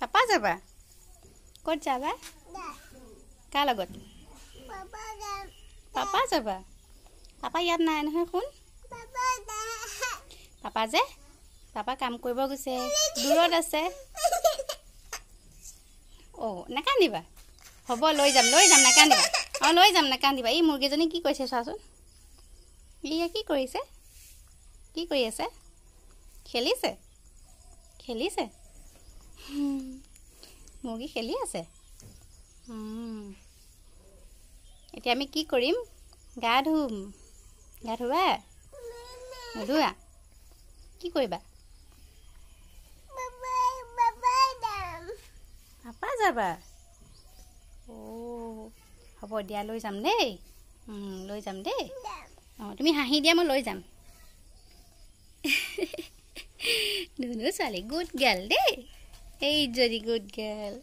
papa যাবা ক'ত যাবা কাৰ লগত পাপা যাবা পাপা ইয়াত নাই নহয় শুন পাপা যে পাপা কাম কৰিব গৈছে দূৰত আছে অ' নাকান্দিবা হ'ব লৈ যাম নাকান্দিবা অঁ লৈ যাম নাকান্দিবা এই মুৰ্গীজনী কি কৰিছে চোৱাচোন ইয়ে কি কৰিছে কি কৰি আছে খেলিছে মুৰ্গী খেলি আছে এতিয়া আমি কি কৰিম গা ধুবা নুধুৱা কি কৰিবা পাপা যাবা অ' হ'ব দিয়া লৈ যাম দেই অঁ তুমি হাঁহি দিয়া মই লৈ যাম নুনু ছোৱালী গুড গাৰ্ল দেই এই যদি গুড গাৰ্ল